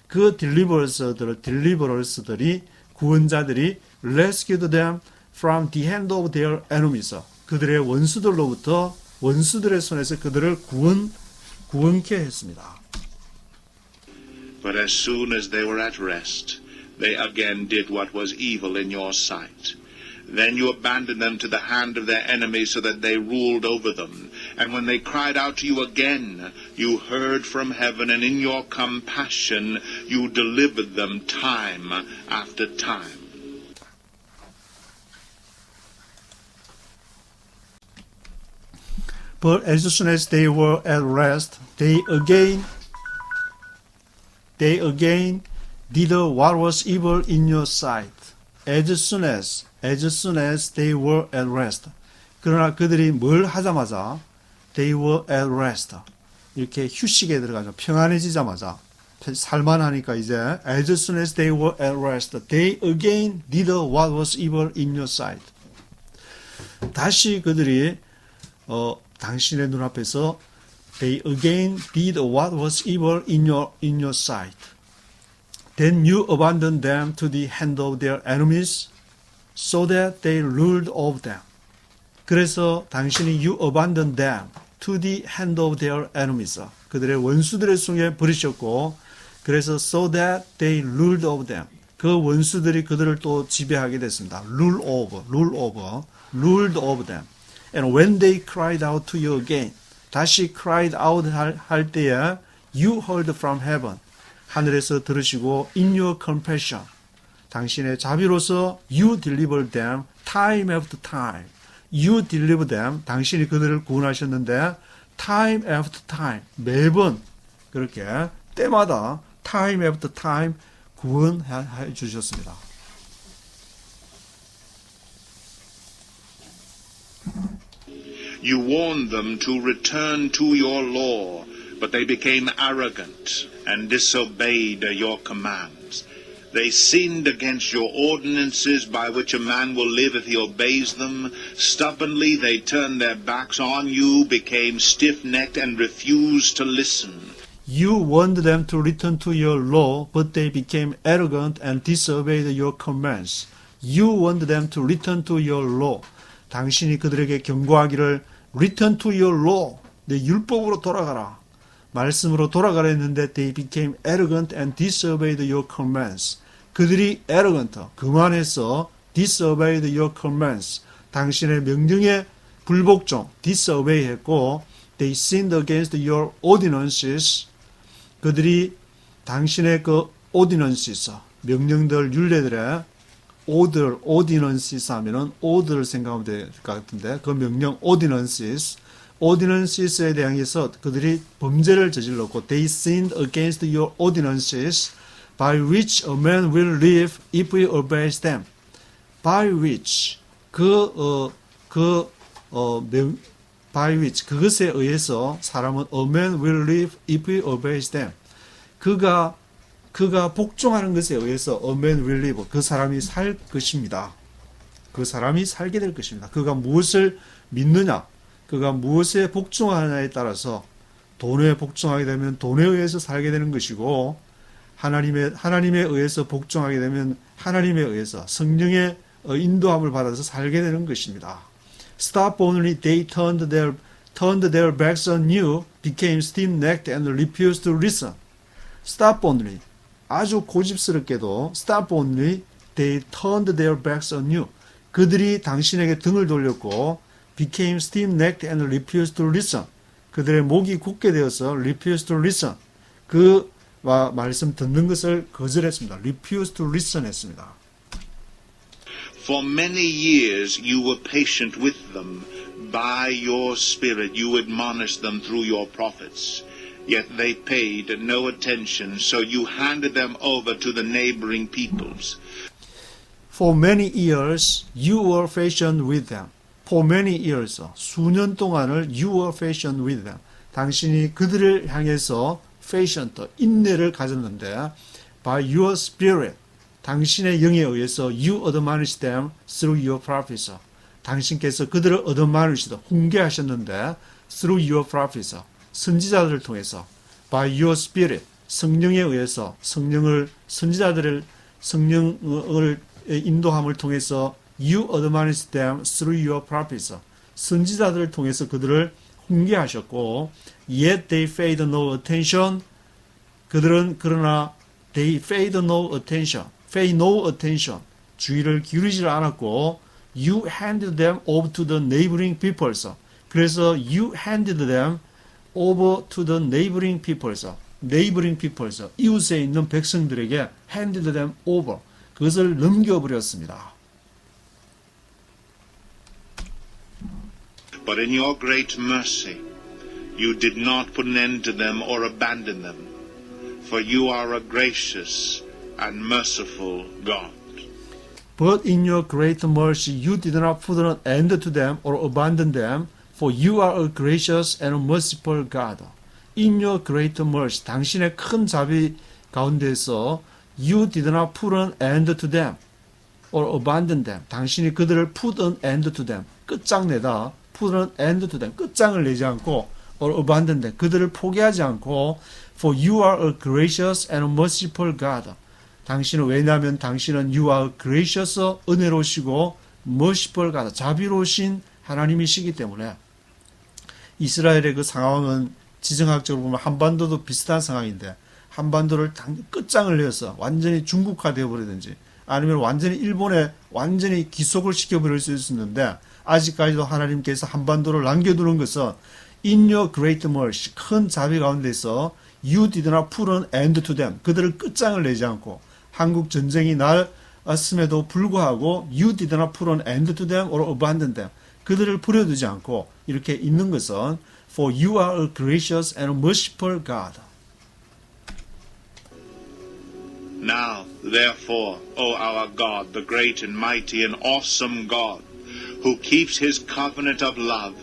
그 deliverers들이 구원자들이 rescued them from the hand of their enemies. 그들의 원수들로부터 원수들의 손에서 그들을 구원케 했습니다. But as soon as they were at rest, they again did what was evil in your sight. Then you abandoned them to the hand of their enemies so that they ruled over them. And when they cried out to you again, you heard from heaven, and in your compassion you delivered them time after time. But as soon as they were at rest, they again did what was evil in your sight. as soon as they were at rest. 그러나 그들이 뭘 하자마자 they were at rest. 이렇게 휴식에 들어가죠. 평안해지자마자 살만하니까 이제 as soon as they were at rest, they again did what was evil in your sight. 다시 그들이 당신의 눈앞에서 they again did what was evil in your sight. Then you abandoned them to the hand of their enemies, so that they ruled over them. 그래서 당신이 you abandoned them to the hand of their enemies. 그들의 원수들의 손에 버리셨고, 그래서 so that they ruled over them. 그 원수들이 그들을 또 지배하게 됐습니다. ruled over them. And when they cried out to you again, 다시 cried out 할 때에 you heard from heaven. 하늘에서 들으시고 in your compassion. 당신의 자비로서 you delivered them time after time. You delivered them. 당신이 그들을 구원하셨는데 time after time. 매번 그렇게 때마다 time after time 구원해 주셨습니다. You warned them to return to your law, but they became arrogant and disobeyed your commands. They sinned against your ordinances by which a man will live if he obeys them. Stubbornly they turned their backs on you, became stiff-necked, and refused to listen. You warned them to return to your law, but they became arrogant and disobeyed your commands. You warned them to return to your law. 당신이 그들에게 경고하기를 return to your law. 내 율법으로 돌아가라. 말씀으로 돌아가라 했는데 they became arrogant and disobeyed your commands. 그들이 arrogant, 그만해서 disobeyed your commands. 당신의 명령에 불복종, disobey 했고 they sinned against your ordinances. 그들이 당신의 그 ordinances, 명령들, 율례들의 ordinances 하면은 order를 생각하면 될 것 같은데 그 명령 ordinances에 대해서 그들이 범죄를 저질렀고 they sinned against your ordinances by which a man will live if he obeys them. by which by which 그것에 의해서 사람은 a man will live if he obeys them. 그가 복종하는 것에 의해서 a man will live. 그 사람이 살 것입니다. 그 사람이 살게 될 것입니다. 그가 무엇을 믿느냐, 그가 무엇에 복종하느냐에 따라서 돈에 복종하게 되면 돈에 의해서 살게 되는 것이고 하나님에 의해서 복종하게 되면 하나님에 의해서 성령의 인도함을 받아서 살게 되는 것입니다. Stop only they turned their backs on you, became stiff-necked and refused to listen. Stop only. 아주 고집스럽게도 stop only they turned their backs on you. 그들이 당신에게 등을 돌렸고 became stiff-necked and refused to listen. 그들의 목이 굳게 되어서 refused to listen. 그 말씀 듣는 것을 거절했습니다. refused to listen 했습니다. For many years you were patient with them. By your Spirit you admonished them through your prophets. Yet they paid no attention, so you handed them over to the neighboring peoples. For many years you were patient with them. For many years, 수년 동안을 you were patient with them. 당신이 그들을 향해서 patient, 인내를 가졌는데 by your Spirit, 당신의 영에 의해서 you admonished them through your prophets. 당신께서 그들을 admonish다, 훈계하셨는데 through your prophets, 선지자들을 통해서 by your Spirit, 성령에 의해서 성령을 인도함을 통해서 you admonished them through your prophets. 선지자들을 통해서 그들을 훈계하셨고 yet they paid no attention. 그들은 그러나 they paid no attention. pay no attention. 주의를 기울이지 않았고 you handed them over to the neighboring peoples. 그래서 you handed them over to the neighboring peoples. neighboring peoples. 이웃에 있는 백성들에게 handed them over. 그것을 넘겨버렸습니다. But in your great mercy, you did not put an end to them or abandon them, for you are a gracious and merciful God. But in your great mercy you did not put an end to them or abandon them, for you are a gracious and merciful God. In your great mercy, 당신의 큰 자비 가운데서 you did not put an end to them or abandon them. 당신이 그들을 put an end to them, 끝장내다, put an end to them, 끝장을 내지 않고 or abandon them, 그들을 포기하지 않고 for you are a gracious and merciful God. 당신은 왜냐하면 당신은 you are gracious, 은혜로우시고 merciful God, 자비로우신 하나님이시기 때문에 이스라엘의 그 상황은 지정학적으로 보면 한반도도 비슷한 상황인데 한반도를 끝장을 내어서 완전히 중국화되어 버리든지 아니면 완전히 일본에 완전히 기속을 시켜버릴 수 있었는데 아직까지도 하나님께서 한반도를 남겨두는 것은 in your great mercy, 큰 자비 가운데서 you did not put an end to them, 그들을 끝장을 내지 않고 한국 전쟁이 날았음에도 불구하고 you did not put an end to them or abandon them, 그들을 버려두지 않고 이렇게 있는 것은 for you are a gracious and merciful God. Now, therefore, O our God, the great and mighty and awesome God, who keeps his covenant of love,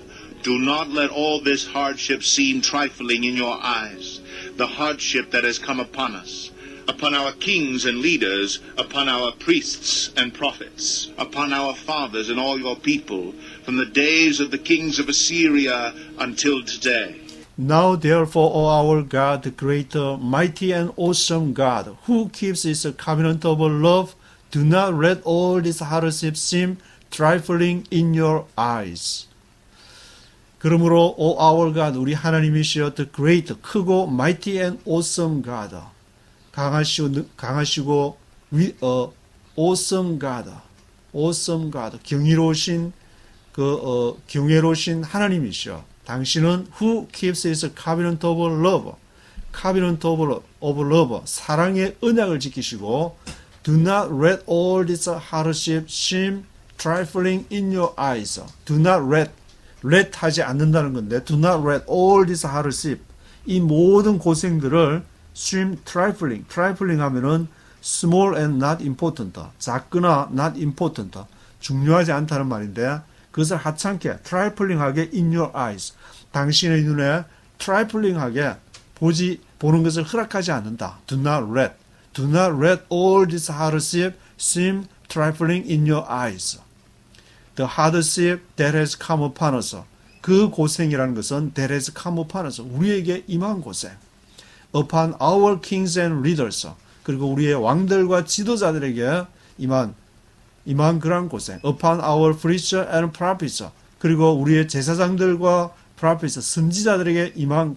do not let all this hardship seem trifling in your eyes, the hardship that has come upon us, upon our kings and leaders, upon our priests and prophets, upon our fathers and all your people, from the days of the kings of Assyria until today. Now therefore, O our God, the great, mighty and awesome God, who keeps his covenant of love, do not let all this hardship seem trifling in your eyes. 그러므로 O our God, 우리 하나님이시여 the great, 크고 mighty and awesome God, 강하시고 awesome God, awesome God, 경이로우신 경외로우신 하나님이시여. 당신은 who keeps his covenant of love, covenant of love, 사랑의 언약을 지키시고 do not let all this hardship seem trifling in your eyes. do not let 하지 않는다는 건데 do not let all this hardship, 이 모든 고생들을 seem trifling 하면은 small and not important, 작거나 not important, 중요하지 않다는 말인데 그것을 하찮게 trifling하게 in your eyes, 당신의 눈에 trifling하게 보는 것을 허락하지 않는다. do not let all this hardship seem trifling in your eyes. The hardship that has come upon us, 그 고생이라는 것은 that has come upon us, 우리에게 임한 고생. upon our kings and leaders, 그리고 우리의 왕들과 지도자들에게 임한 그런 고생. upon our priests and prophets, 그리고 우리의 제사장들과 prophets, 선지자들에게 임한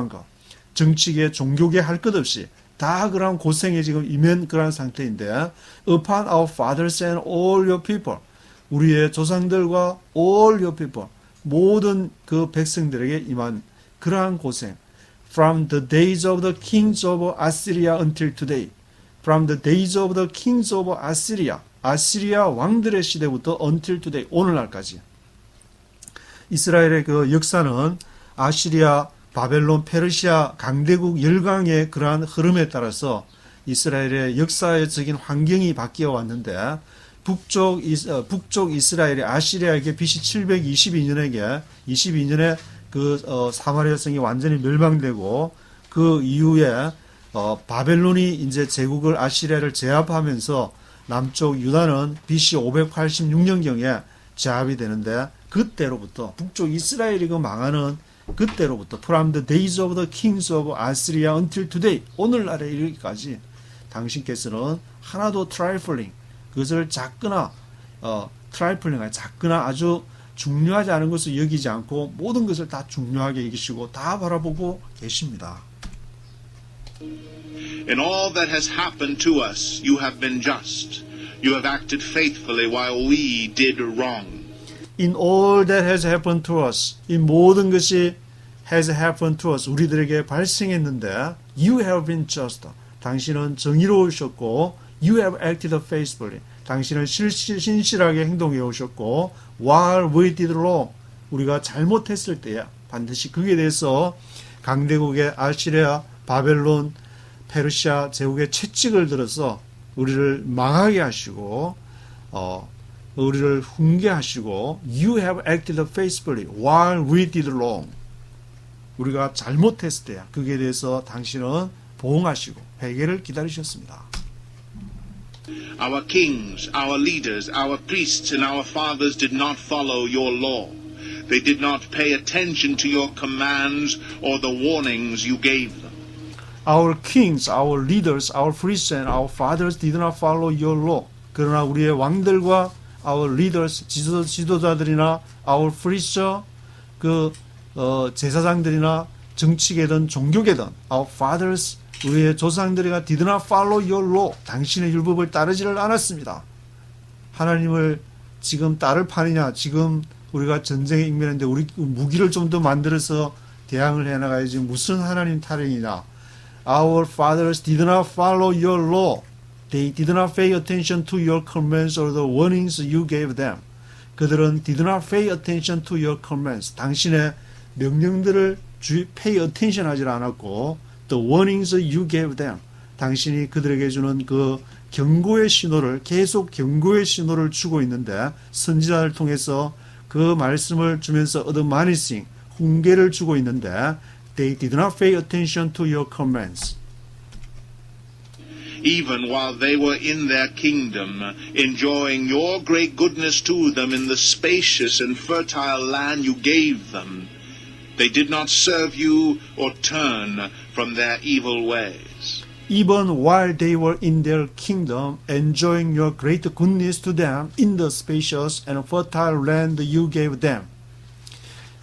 것. 정치계, 종교계 할 것 없이 다 그런 고생에 지금 임한 그런 상태인데 upon our fathers and all your people, 우리의 조상들과 all your people, 모든 그 백성들에게 임한 그러한 고생. From the days of the kings of Assyria until today. From the days of the kings of Assyria. 아시리아 왕들의 시대부터 until today, 오늘날까지. 이스라엘의 그 역사는 아시리아, 바벨론, 페르시아 강대국 열강의 그러한 흐름에 따라서 이스라엘의 역사적인 환경이 바뀌어 왔는데 북쪽 이스라엘이 아시리아에게 BC 722년에 그 사마리아 성이 완전히 멸망되고 그 이후에 바벨론이 이제 제국을 아시리아를 제압하면서 남쪽 유다는 BC 586년경에 제압이 되는데 그때로부터 북쪽 이스라엘이 그 망하는 그때로부터 from the days of the kings of Assyria until today, 오늘날에 이르기까지 당신께서는 하나도 trifling, 그것을 작거나 작거나 아주 중요하지 않은 것을 여기지 않고 모든 것을 다 중요하게 여기시고 다 바라보고 계십니다. In all that has happened to us, you have been just. You have acted faithfully while we did wrong. In all that has happened to us, 이 모든 것이 has happened to us, 우리들에게 발생했는데 you have been just. 당신은 정의로우셨고 you have acted faithfully. 당신은 신실하게 행동해 오셨고 while we did wrong, 우리가 잘못했을 때야 반드시 그에 대해서 강대국의 아시리아, 바벨론, 페르시아 제국의 채찍을 들어서 우리를 망하게 하시고 우리를 훈계하시고 You have acted faithfully while we did wrong. 우리가 잘못했을 때야 그게 대해서 당신은 보응하시고 회개를 기다리셨습니다. Our kings, our leaders, our priests, and our fathers did not follow your law. They did not pay attention to your commands or the warnings you gave them. Our kings, our leaders, our priests, and our fathers did not follow your law. 그러나 우리의 왕들과 our leaders, 지도자들이나 our priests, 제사장들이나 정치계든 종교계든 our fathers, 우리의 조상들이가 did not follow your law. 당신의 율법을 따르지를 않았습니다. 하나님을 지금 따를 판이냐? 지금 우리가 전쟁에 임면했는데 우리 무기를 좀 더 만들어서 대항을 해나가야지 무슨 하나님 타령이냐? Our fathers did not follow your law. They did not pay attention to your commands or the warnings you gave them. 그들은 did not pay attention to your commands. 당신의 명령들을 pay attention 하지 않았고 the warnings you gave them. 당신이 그들에게 주는 그 경고의 신호를 계속 경고의 신호를 주고 있는데 선지자를 통해서 그 말씀을 주면서 admonishing 훈계를 주고 있는데 they did not pay attention to your commands. Even while they were in their kingdom, enjoying your great goodness to them in the spacious and fertile land you gave them, they did not serve you or turn from their evil ways. Even while they were in their kingdom, enjoying your great goodness to them in the spacious and fertile land you gave them.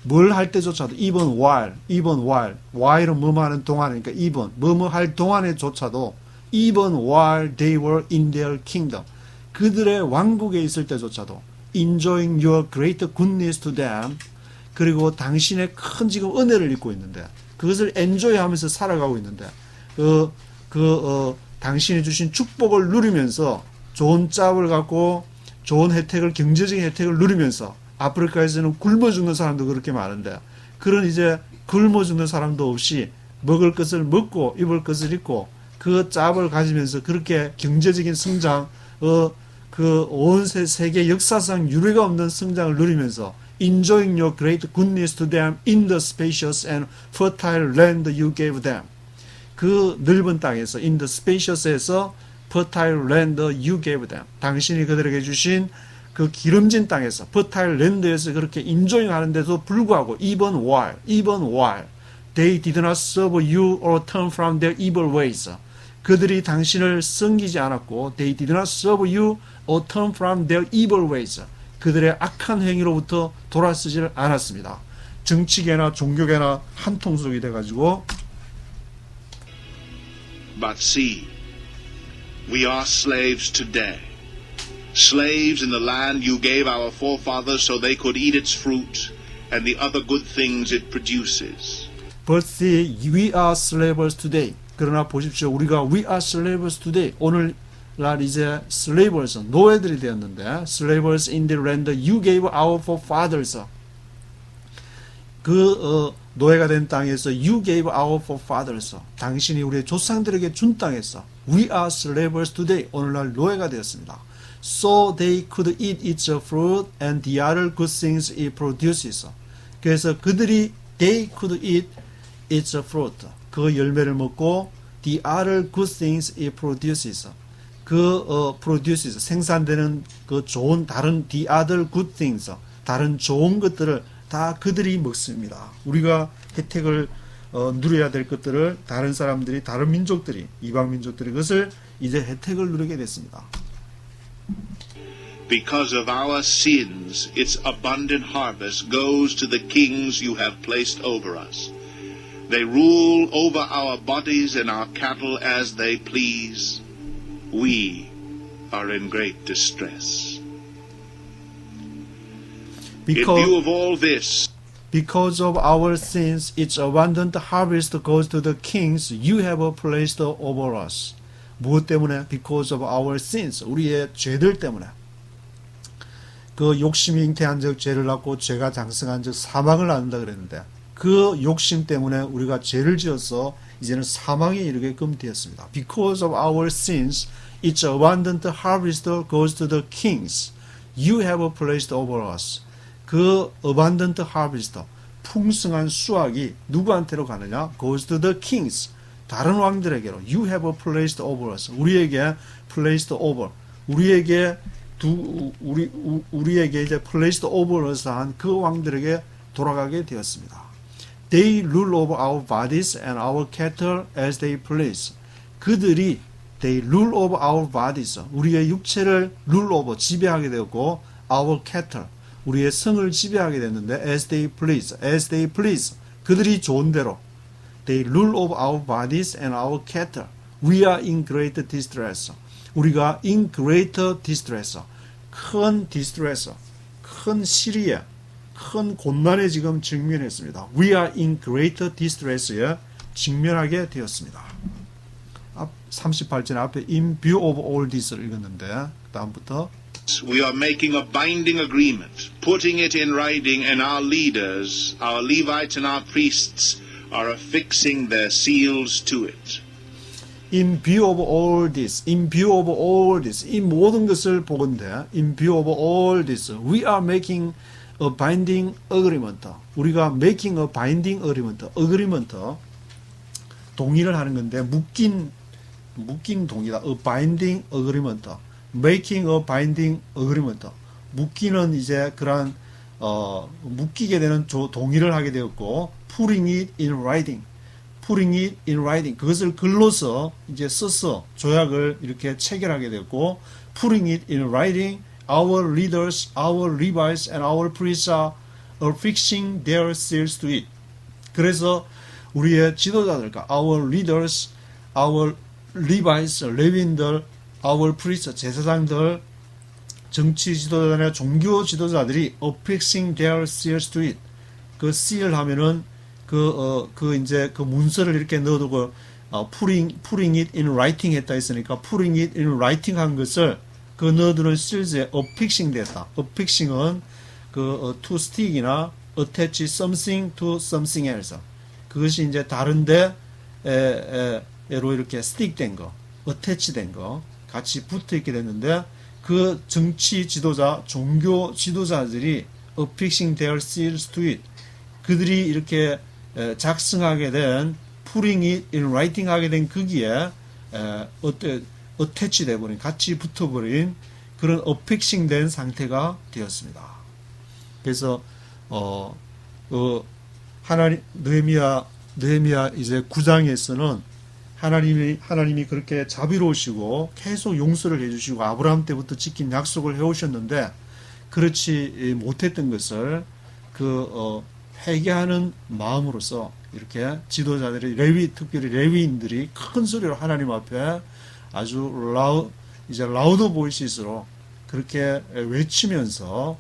뭘 할 때조차도 even while은 뭐뭐 하는 동안이니까 even 뭐뭐 할 동안에조차도 even while they were in their kingdom. 그들의 왕국에 있을 때조차도 enjoying your great goodness to them. 그리고 당신의 큰 지금 은혜를 입고 있는데 그것을 enjoy하면서 살아가고 있는데 당신이 주신 축복을 누리면서 좋은 짭을 갖고 좋은 혜택을 경제적인 혜택을 누리면서 아프리카에서는 굶어 죽는 사람도 그렇게 많은데 그런 이제 굶어 죽는 사람도 없이 먹을 것을 먹고 입을 것을 입고 그 짭을 가지면서 그렇게 경제적인 성장 온 세계 역사상 유례가 없는 성장을 누리면서 enjoying your great goodness to them in the spacious and fertile land you gave them. 그 넓은 땅에서 in the spacious에서 fertile land you gave them. 당신이 그들에게 주신 그 기름진 땅에서 fertile land에서 그렇게 enjoying 하는데도 불구하고 even while they did not serve you or turn from their evil ways. 그들이 당신을 섬기지 않았고 they did not serve you or turn from their evil ways. 그들의 악한 행위로부터 돌아서지를 않았습니다. 정치계나 종교계나 한 통속이 돼가지고 But see, we are slaves today. Slaves in the land you gave our forefathers so they could eat its fruit and the other good things it produces. But see, we are slaves today. 그러나 보십시오. 우리가 we are slaves today. 오늘날 이제 slaves, 노예들이 되었는데 slaves in the land you gave our forefathers. 노예가 된 땅에서 you gave our forefathers. 당신이 우리의 조상들에게 준 땅에서 we are slaves today. 오늘날 노예가 되었습니다. So they could eat its fruit and the other good things it produces. 그래서 그들이 they could eat its fruit. 그 열매를 먹고 the other good things it produces. produces 생산되는 그 좋은 다른 the other good things 다른 좋은 것들을 다 그들이 먹습니다. 우리가 혜택을 누려야 될 것들을 다른 사람들이 다른 민족들이 이방 민족들이 그것을 이제 혜택을 누리게 됐습니다. Because of our sins, its abundant harvest goes to the kings you have placed over us. They rule over our bodies and our cattle as they please. We are in great distress. In view of all this, because of our sins, its abundant harvest goes to the kings you have placed over us. 무엇 때문에? Because of our sins. 우리의 죄들 때문에. 그 욕심이 잉태한 적 죄를 낳고 죄가 장성한 적 사망을 낳는다 그랬는데 그 욕심 때문에 우리가 죄를 지어서 이제는 사망에 이르게끔 되었습니다. Because of our sins, Its abundant harvest goes to the kings. You have placed over us. 그 abundant harvest, 풍성한 수확이 누구한테로 가느냐? Goes to the kings. 다른 왕들에게로. You have placed over us. 우리에게 placed over. 우리에게 이제 placed over us 한 그 왕들에게 돌아가게 되었습니다. They rule over our bodies and our cattle as they please. 그들이 they rule over our bodies. 우리의 육체를 rule over, 지배하게 되었고 our cattle, 우리의 성을 지배하게 됐는데 as they please, as they please. 그들이 좋은 대로 they rule over our bodies and our cattle. We are in great distress. 우리가 in great distress, 큰 distress, 큰 시리에, 큰 곤란에 지금 직면했습니다. We are in great distress에 직면하게 되었습니다. 38절 앞에 in view of all this를 읽었는데 다음부터 We are making a binding agreement, putting it in writing, and our leaders, our Levites and our priests are affixing their seals to it. In view of all this, in view of all this, 이 모든 것을 보건대 in view of all this, we are making a binding agreement. 우리가 making a binding agreement, agreement, 동의를 하는 건데 묶인 동의다. A binding agreement, making a binding agreement. 묶이는 이제 그러한 묶이게 되는 동의를 하게 되었고, putting it in writing. putting it in writing. 그것을 글로서 이제 써서 조약을 이렇게 체결하게 됐고, putting it in writing, our leaders, our Levites, and our priests are affixing their seals to it. 그래서 우리의 지도자들과 our leaders, our Levites, 레위인들, our priests, 제사장들, 정치 지도자나 종교 지도자들이 affixing their seals to it. 그 seal 하면은 이제 그 문서를 이렇게 넣어두고, putting it in writing 했다 했으니까, putting it in writing 한 것을 그 넣어두는 seals에 affixing 됐다. affixing은 to stick이나 attach something to something else. 그것이 이제 다른데, 로 이렇게 stick 된 거, attach 된 거, 같이 붙어 있게 됐는데, 그 정치 지도자, 종교 지도자들이 affixing their seals to it. 그들이 이렇게 작성하게 된 putting it in writing 하게 된 거기에 attach 돼버린, 같이 붙어버린 그런 affixing 된 상태가 되었습니다. 그래서 하나님 느헤미야 이제 9장에서는 하나님이 그렇게 자비로우시고 계속 용서를 해주시고 아브라함 때부터 지킨 약속을 해오셨는데 그렇지 못했던 것을 회개하는 마음으로서 이렇게 지도자들이 특별히 레위인들이 큰 소리로 하나님 앞에 아주 라우드 보이시스로 그렇게 외치면서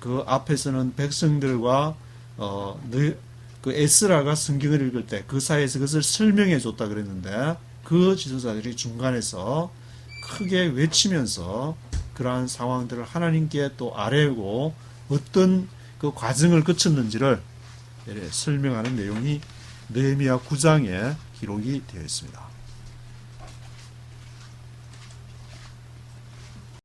그 앞에서는 백성들과 그 에스라가 성경을 읽을 때 그 사이에서 그것을 설명해 줬다 그랬는데 그 지도자들이 중간에서 크게 외치면서 그러한 상황들을 하나님께 또 아뢰고 어떤 그 과정을 거쳤는지를 설명하는 내용이 느헤미야 9장에 기록이 되어 있습니다.